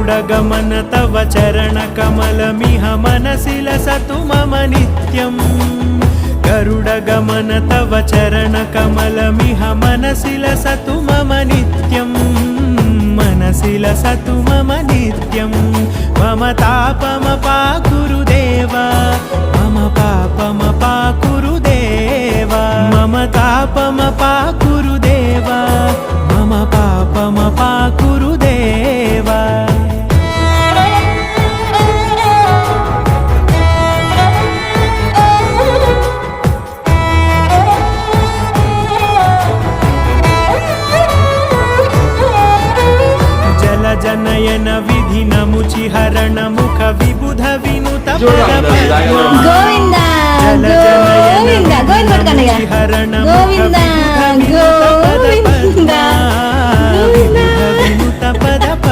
गरुडगमन तव चरणकमलमिह मनसि लसतु मम नित्यम् गरुडगमन तव चरणकमलमिह मनसि लसतु मम नित्यम् मनसि लसतु मम नित्यं मम तापमपाकुरु देवा मम पापमपाकुरु देवा मम तापमपाकुरु देवा मम पापमपाकुरु देवा जनयन विधि नमुचि हरण मुख विबुध विनुत गोविंद गोविंद गोविंद हरण गोविंद